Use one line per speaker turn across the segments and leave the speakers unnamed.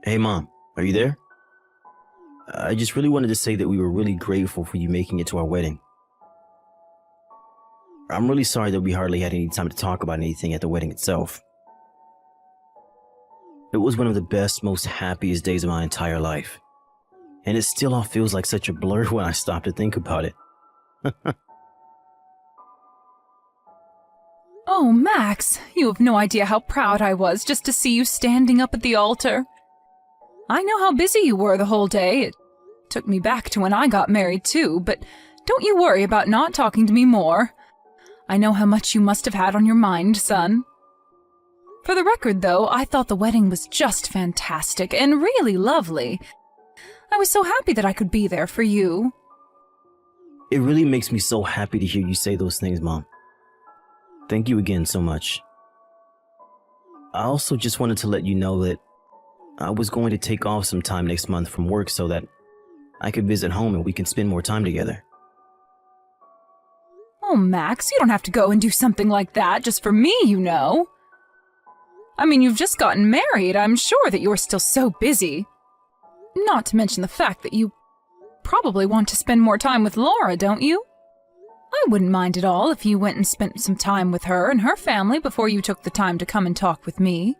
Hey Mom, are you there? I just really wanted to say that we were really grateful for you making it to our wedding. I'm really sorry that we hardly had any time to talk about anything at the wedding itself. It was one of the best, most happiest days of my entire life. And it still all feels like such a blur when I stop to think about it.
Oh, Max, you have no idea how proud I was just to see you standing up at the altar. I know how busy you were the whole day. It took me back to when I got married too, but don't you worry about not talking to me more. I know how much you must have had on your mind, son. For the record, though, I thought the wedding was just fantastic and really lovely. I was so happy that I could be there for you.
It really makes me so happy to hear you say those things, Mom. Thank you again so much. I also just wanted to let you know that I was going to take off some time next month from work so that I could visit home and we can spend more time together.
Oh, Max, you don't have to go and do something like that just for me, you know. I mean, you've just gotten married. I'm sure that you're still so busy. Not to mention the fact that you probably want to spend more time with Laura, don't you? I wouldn't mind at all if you went and spent some time with her and her family before you took the time to come and talk with me.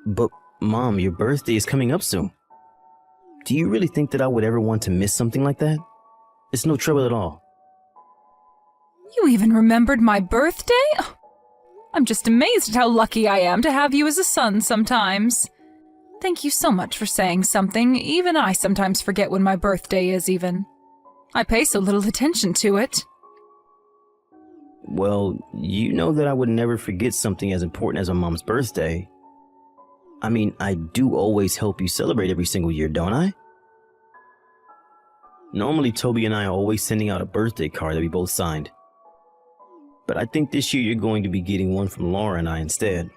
But, Mom, your birthday is coming up soon. Do you really think that I would ever want to miss something like that? It's no trouble at all.
You even remembered my birthday? Oh, I'm just amazed at how lucky I am to have you as a son sometimes. Thank you so much for saying something. Even I sometimes forget when my birthday is even. I pay so little attention to it.
Well, you know that I would never forget something as important as my mom's birthday. I mean, I do always help you celebrate every single year, don't I? Normally, Toby and I are always sending out a birthday card that we both signed. But I think this year you're going to be getting one from Laura and I instead.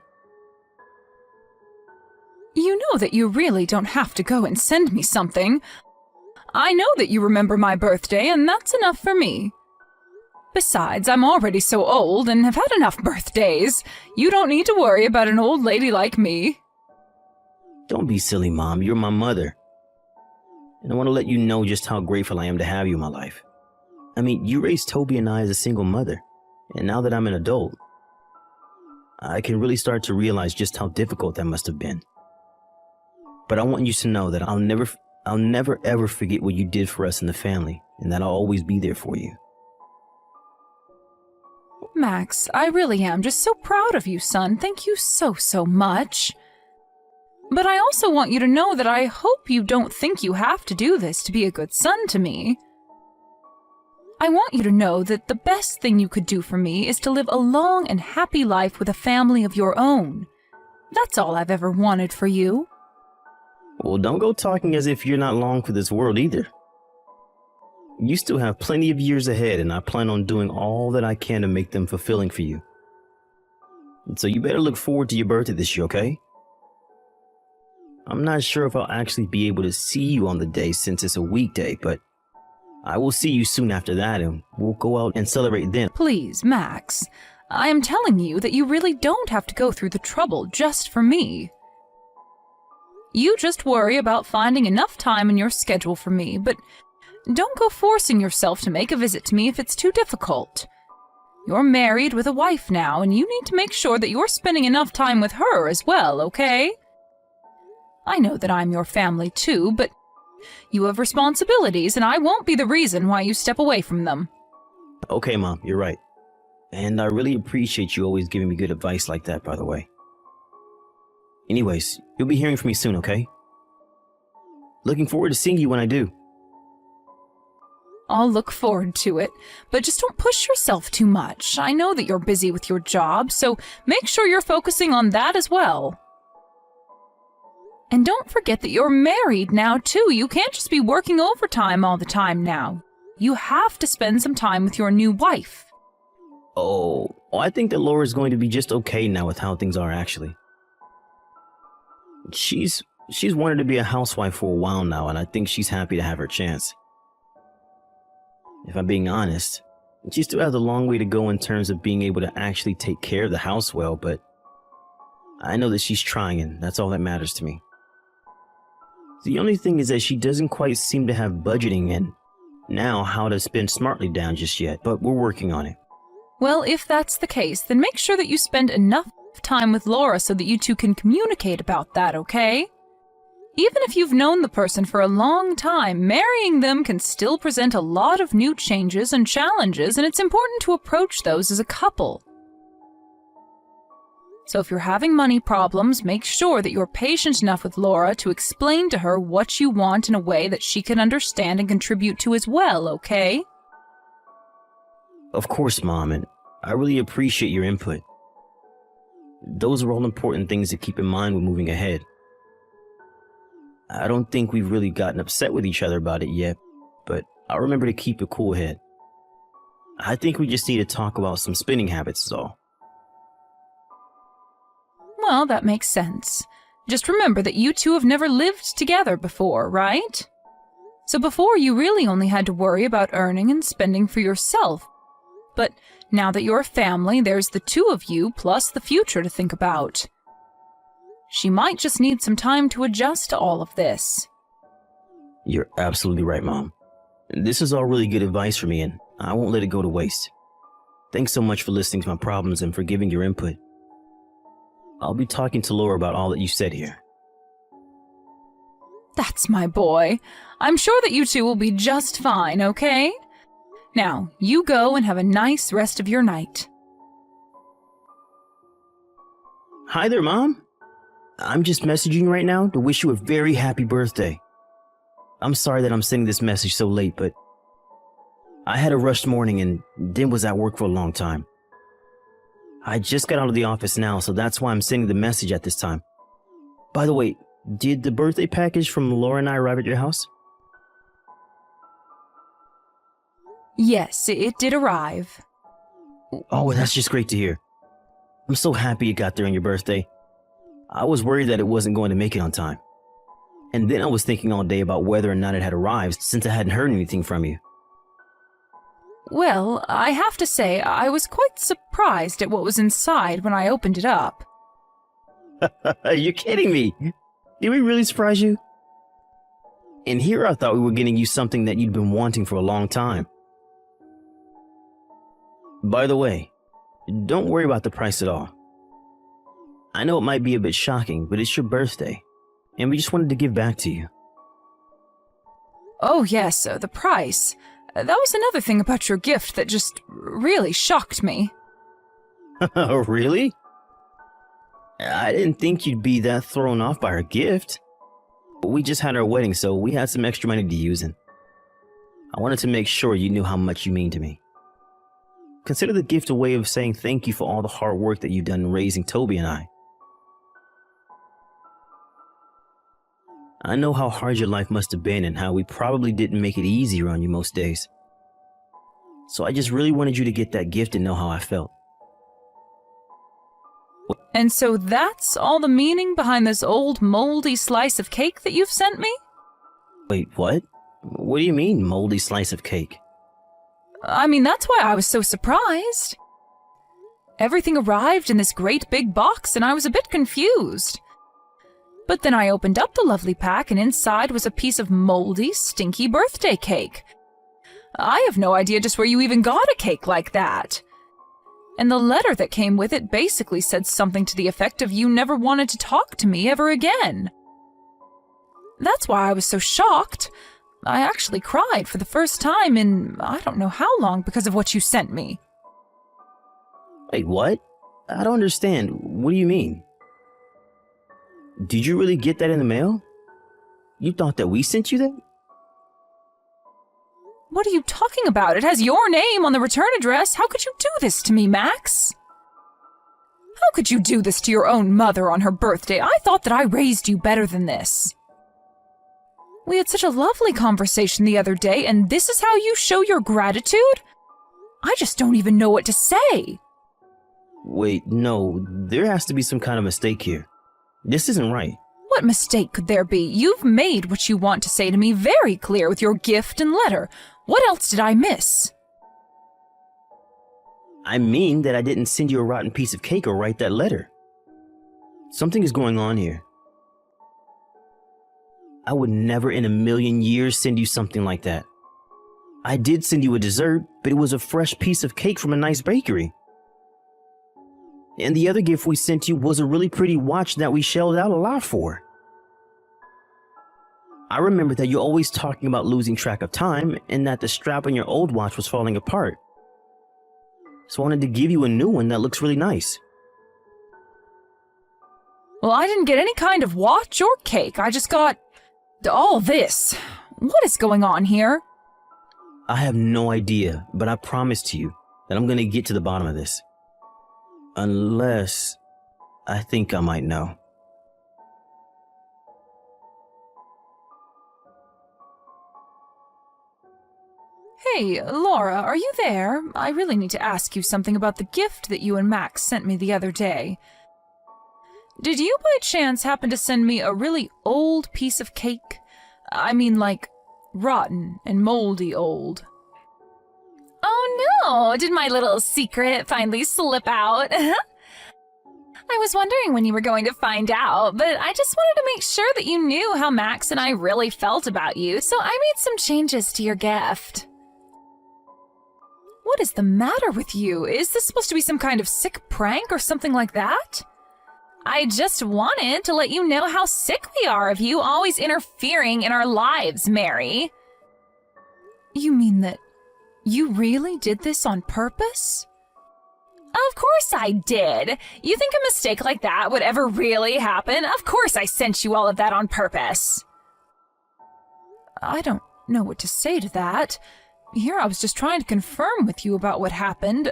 You know that you really don't have to go and send me something. I know that you remember my birthday, and that's enough for me. Besides, I'm already so old and have had enough birthdays. You don't need to worry about an old lady like me.
Don't be silly, Mom. You're my mother. And I want to let you know just how grateful I am to have you in my life. I mean, you raised Toby and I as a single mother. And now that I'm an adult, I can really start to realize just how difficult that must have been. But I want you to know that I'll never ever forget what you did for us in the family, and that I'll always be there for you.
Max, I really am just so proud of you, son. Thank you so much. But I also want you to know that I hope you don't think you have to do this to be a good son to me. I want you to know that the best thing you could do for me is to live a long and happy life with a family of your own. That's all I've ever wanted for you.
Well, don't go talking as if you're not long for this world either. You still have plenty of years ahead, and I plan on doing all that I can to make them fulfilling for you. And so you better look forward to your birthday this year, okay? I'm not sure if I'll actually be able to see you on the day since it's a weekday, but I will see you soon after that, and we'll go out and celebrate then.
Please, Max, I am telling you that you really don't have to go through the trouble just for me. You just worry about finding enough time in your schedule for me, but don't go forcing yourself to make a visit to me if it's too difficult. You're married with a wife now, and you need to make sure that you're spending enough time with her as well, okay? I know that I'm your family too, but you have responsibilities, and I won't be the reason why you step away from them.
Okay, Mom, you're right. And I really appreciate you always giving me good advice like that, by the way. Anyways, you'll be hearing from me soon, okay? Looking forward to seeing you when I do.
I'll look forward to it, but just don't push yourself too much. I know that you're busy with your job, so make sure you're focusing on that as well. And don't forget that you're married now, too. You can't just be working overtime all the time now. You have to spend some time with your new wife.
Oh, I think that Laura's going to be just okay now with how things are, actually. She's wanted to be a housewife for a while now, and I think she's happy to have her chance. If I'm being honest, she still has a long way to go in terms of being able to actually take care of the house well, but I know that she's trying, and that's all that matters to me. The only thing is that she doesn't quite seem to have budgeting and now how to spend smartly down just yet, but we're working on it.
Well, if that's the case, then make sure that you spend enough time with Laura so that you two can communicate about that, okay? Even if you've known the person for a long time, marrying them can still present a lot of new changes and challenges, and it's important to approach those as a couple. So if you're having money problems, make sure that you're patient enough with Laura to explain to her what you want in a way that she can understand and contribute to as well, okay?
Of course, Mom, and I really appreciate your input. Those are all important things to keep in mind when moving ahead. I don't think we've really gotten upset with each other about it yet, but I'll remember to keep a cool head. I think we just need to talk about some spending habits is all.
Well, that makes sense. Just remember that you two have never lived together before, right? So before, you really only had to worry about earning and spending for yourself. But now that you're a family, there's the two of you plus the future to think about. She might just need some time to adjust to all of this.
You're absolutely right, Mom. This is all really good advice for me, and I won't let it go to waste. Thanks so much for listening to my problems and for giving your input. I'll be talking to Laura about all that you said here.
That's my boy. I'm sure that you two will be just fine, okay? Now, you go and have a nice rest of your night.
Hi there, Mom. I'm just messaging you right now to wish you a very happy birthday. I'm sorry that I'm sending this message so late, but I had a rushed morning and then was at work for a long time. I just got out of the office now, so that's why I'm sending the message at this time. By the way, did the birthday package from Laura and I arrive at your house?
Yes, it did arrive.
Oh, that's just great to hear. I'm so happy it got there on your birthday. I was worried that it wasn't going to make it on time. And then I was thinking all day about whether or not it had arrived since I hadn't heard anything from you.
Well, I have to say, I was quite surprised at what was inside when I opened it up.
You're kidding me. Did we really surprise you? And here I thought we were getting you something that you'd been wanting for a long time. By the way, don't worry about the price at all. I know it might be a bit shocking, but it's your birthday, and we just wanted to give back to you.
Oh yes, the price. That was another thing about your gift that just really shocked me.
Really? I didn't think you'd be that thrown off by her gift. We just had our wedding, so we had some extra money to use, and I wanted to make sure you knew how much you mean to me. Consider the gift a way of saying thank you for all the hard work that you've done in raising Toby and I. I know how hard your life must have been and how we probably didn't make it easier on you most days. So I just really wanted you to get that gift and know how I felt.
And so that's all the meaning behind this old moldy slice of cake that you've sent me?
Wait, what? What do you mean, moldy slice of cake?
I mean, that's why I was so surprised. Everything arrived in this great big box and I was a bit confused. But then I opened up the lovely pack and inside was a piece of moldy, stinky birthday cake. I have no idea just where you even got a cake like that. And the letter that came with it basically said something to the effect of you never wanted to talk to me ever again. That's why I was so shocked. I actually cried for the first time in I don't know how long because of what you sent me.
Wait, what? I don't understand. What do you mean? Did you really get that in the mail? You thought that we sent you that?
What are you talking about? It has your name on the return address. How could you do this to me, Max? How could you do this to your own mother on her birthday? I thought that I raised you better than this. We had such a lovely conversation the other day, and this is how you show your gratitude? I just don't even know what to say.
Wait, no, there has to be some kind of mistake here. This isn't right.
What mistake could there be? You've made what you want to say to me very clear with your gift and letter. What else did I miss?
I mean that I didn't send you a rotten piece of cake or write that letter. Something is going on here. I would never in a million years send you something like that. I did send you a dessert, but it was a fresh piece of cake from a nice bakery. And the other gift we sent you was a really pretty watch that we shelled out a lot for. I remember that you're always talking about losing track of time and that the strap on your old watch was falling apart. So I wanted to give you a new one that looks really nice.
Well, I didn't get any kind of watch or cake. I just got all this. What is going on here?
I have no idea, but I promise to you that I'm going to get to the bottom of this. Unless I think I might know.
Hey, Laura, are you there? I really need to ask you something about the gift that you and Max sent me the other day. Did you by chance happen to send me a really old piece of cake? I mean, like, rotten and moldy old. Oh no! Did my little secret finally slip out? I was wondering when you were going to find out, but I just wanted to make sure that you knew how Max and I really felt about you, so I made some changes to your gift. What is the matter with you? Is this supposed to be some kind of sick prank or something like that? I just wanted to let you know how sick we are of you always interfering in our lives, Mary. You mean that you really did this on purpose? Of course I did. You think a mistake like that would ever really happen? Of course I sent you all of that on purpose. I don't know what to say to that. Here I was just trying to confirm with you about what happened.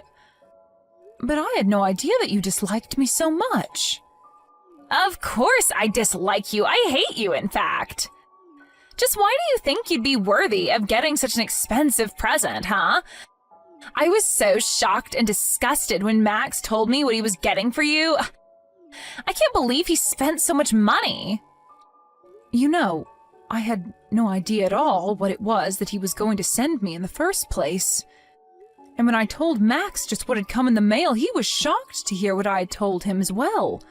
But I had no idea that you disliked me so much. Of course I dislike you. I hate you, in fact. Just why do you think you'd be worthy of getting such an expensive present, huh? I was so shocked and disgusted when Max told me what he was getting for you. I can't believe he spent so much money. You know, I had no idea at all what it was that he was going to send me in the first place. And when I told Max just what had come in the mail, he was shocked to hear what I had told him as well.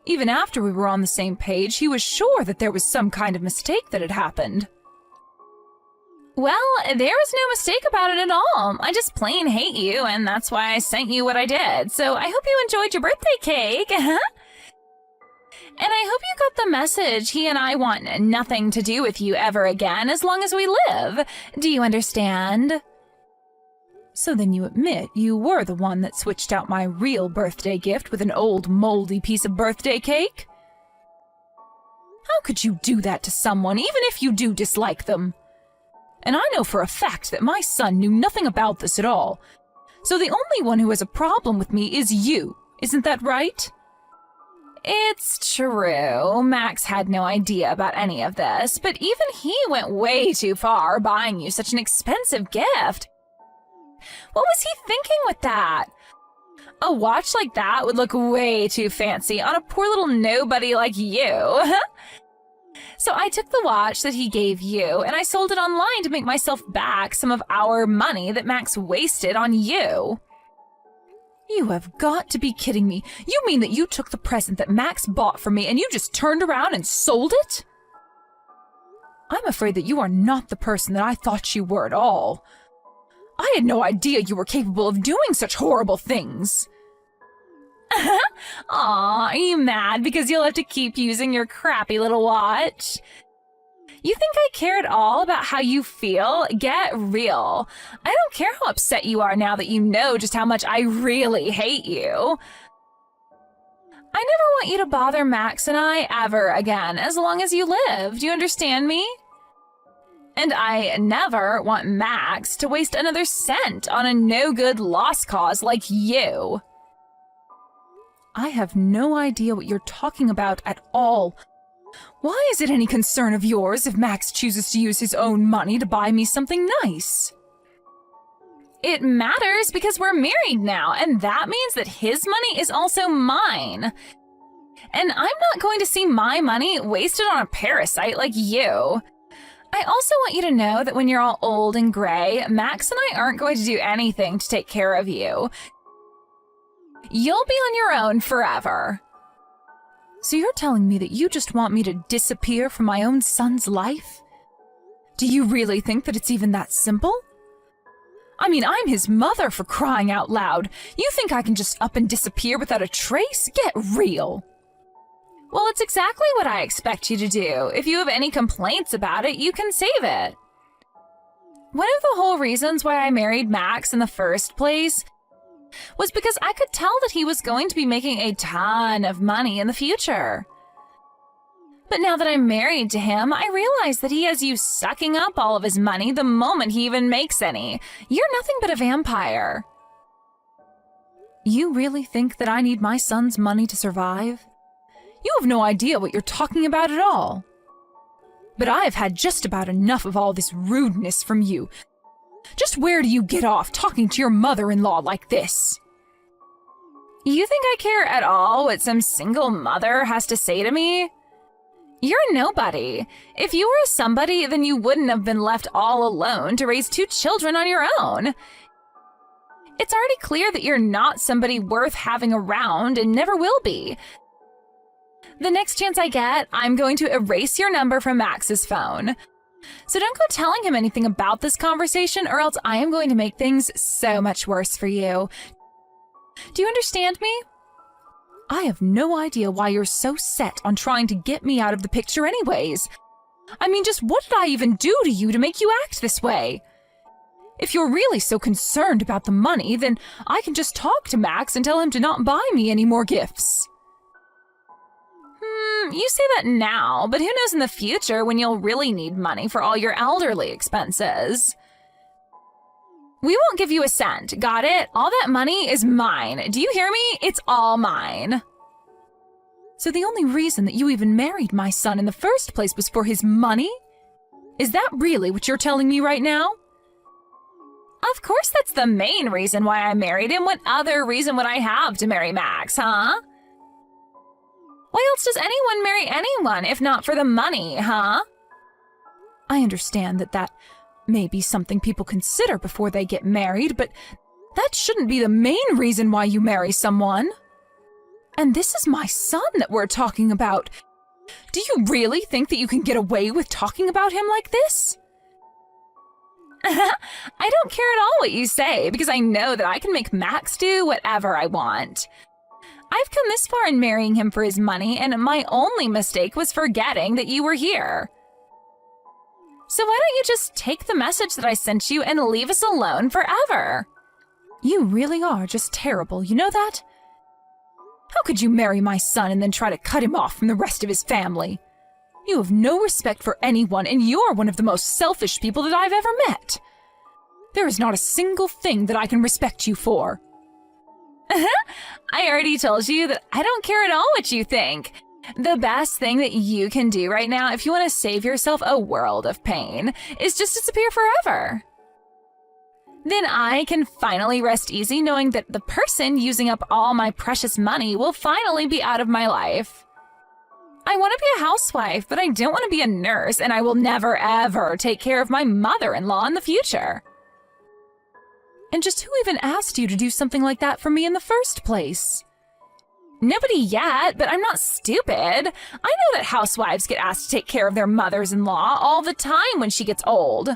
Even after we were on the same page, he was sure that there was some kind of mistake that had happened. Well, there was no mistake about it at all. I just plain hate you, and that's why I sent you what I did. So I hope you enjoyed your birthday cake. And I hope you got the message. He and I want nothing to do with you ever again as long as we live. Do you understand? So then you admit you were the one that switched out my real birthday gift with an old moldy piece of birthday cake? How could you do that to someone, even if you do dislike them? And I know for a fact that my son knew nothing about this at all. So the only one who has a problem with me is you. Isn't that right? It's true. Max had no idea about any of this, but even he went way too far buying you such an expensive gift. What was he thinking with that? A watch like that would look way too fancy on a poor little nobody like you. So I took the watch that he gave you and I sold it online to make myself back some of our money that Max wasted on you. You have got to be kidding me. You mean that you took the present that Max bought for me and you just turned around and sold it? I'm afraid that you are not the person that I thought you were at all. I had no idea you were capable of doing such horrible things. Aw, are you mad because you'll have to keep using your crappy little watch? You think I care at all about how you feel? Get real. I don't care how upset you are now that you know just how much I really hate you. I never want you to bother Max and I ever again, as long as you live. Do you understand me? And I never want Max to waste another cent on a no-good lost cause like you. I have no idea what you're talking about at all. Why is it any concern of yours if Max chooses to use his own money to buy me something nice? It matters because we're married now, and that means that his money is also mine. And I'm not going to see my money wasted on a parasite like you. I also want you to know that when you're all old and gray, Max and I aren't going to do anything to take care of you. You'll be on your own forever. So you're telling me that you just want me to disappear from my own son's life? Do you really think that it's even that simple? I mean, I'm his mother, for crying out loud. You think I can just up and disappear without a trace? Get real. Well, it's exactly what I expect you to do. If you have any complaints about it, you can save it. One of the whole reasons why I married Max in the first place was because I could tell that he was going to be making a ton of money in the future. But now that I'm married to him, I realize that he has you sucking up all of his money the moment he even makes any. You're nothing but a vampire. You really think that I need my son's money to survive? You have no idea what you're talking about at all. But I've had just about enough of all this rudeness from you. Just where do you get off talking to your mother-in-law like this? You think I care at all what some single mother has to say to me? You're a nobody. If you were a somebody, then you wouldn't have been left all alone to raise 2 children on your own. It's already clear that you're not somebody worth having around and never will be. The next chance I get, I'm going to erase your number from Max's phone. So don't go telling him anything about this conversation, or else I am going to make things so much worse for you. Do you understand me? I have no idea why you're so set on trying to get me out of the picture anyways. I mean, just what did I even do to you to make you act this way? If you're really so concerned about the money, then I can just talk to Max and tell him to not buy me any more gifts. You say that now, but who knows in the future when you'll really need money for all your elderly expenses. We won't give you a cent, got it? All that money is mine. Do you hear me? It's all mine. So the only reason that you even married my son in the first place was for his money? Is that really what you're telling me right now? Of course that's the main reason why I married him. What other reason would I have to marry Max, huh? Why else does anyone marry anyone if not for the money, huh? I understand that may be something people consider before they get married, but that shouldn't be the main reason why you marry someone. And this is my son that we're talking about. Do you really think that you can get away with talking about him like this? I don't care at all what you say, because I know that I can make Max do whatever I want. I've come this far in marrying him for his money, and my only mistake was forgetting that you were here. So why don't you just take the message that I sent you and leave us alone forever? You really are just terrible, you know that? How could you marry my son and then try to cut him off from the rest of his family? You have no respect for anyone, and you're one of the most selfish people that I've ever met. There is not a single thing that I can respect you for. I already told you that I don't care at all what you think. The best thing that you can do right now, if you want to save yourself a world of pain, is just disappear forever. Then I can finally rest easy knowing that the person using up all my precious money will finally be out of my life. I want to be a housewife, but I don't want to be a nurse, and I will never ever take care of my mother-in-law in the future. And just who even asked you to do something like that for me in the first place? Nobody yet, but I'm not stupid. I know that housewives get asked to take care of their mothers-in-law all the time when she gets old.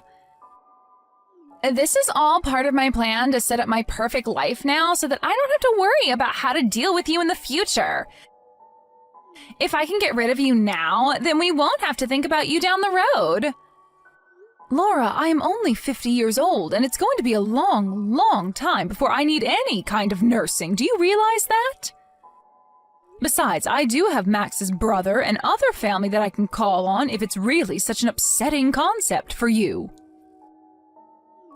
This is all part of my plan to set up my perfect life now so that I don't have to worry about how to deal with you in the future. If I can get rid of you now, then we won't have to think about you down the road. Laura, I am only 50 years old, and it's going to be a long, long time before I need any kind of nursing. Do you realize that? Besides, I do have Max's brother and other family that I can call on if it's really such an upsetting concept for you.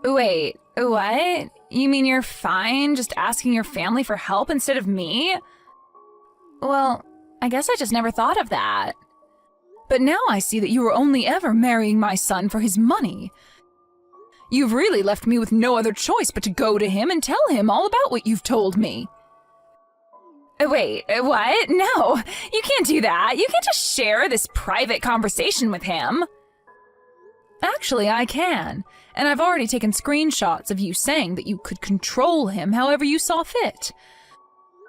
Wait, what? You mean you're fine just asking your family for help instead of me? Well, I guess I just never thought of that. But now I see that you were only ever marrying my son for his money. You've really left me with no other choice but to go to him and tell him all about what you've told me. Wait, what? No, you can't do that. You can't just share this private conversation with him. Actually, I can, and I've already taken screenshots of you saying that you could control him however you saw fit.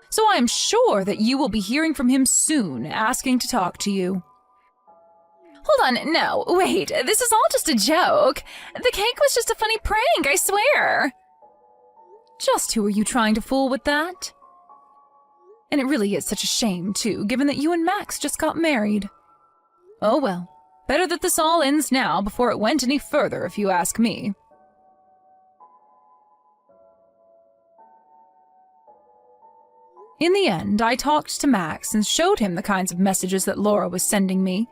so I am sure that you will be hearing from him soon, asking to talk to you. Hold on, no, wait, this is all just a joke. The cake was just a funny prank, I swear. Just who are you trying to fool with that? And it really is such a shame, too, given that you and Max just got married. Oh well, better that this all ends now before it went any further, if you ask me. In the end, I talked to Max and showed him the kinds of messages that Laura was sending me.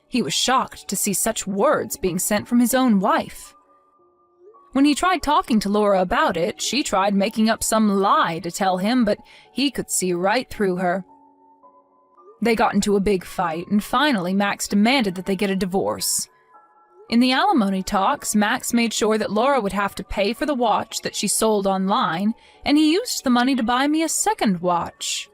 He was shocked to see such words being sent from his own wife. When he tried talking to Laura about it, she tried making up some lie to tell him, but he could see right through her. They got into a big fight, and finally Max demanded that they get a divorce. In the alimony talks, Max made sure that Laura would have to pay for the watch that she sold online, and he used the money to buy me a second watch.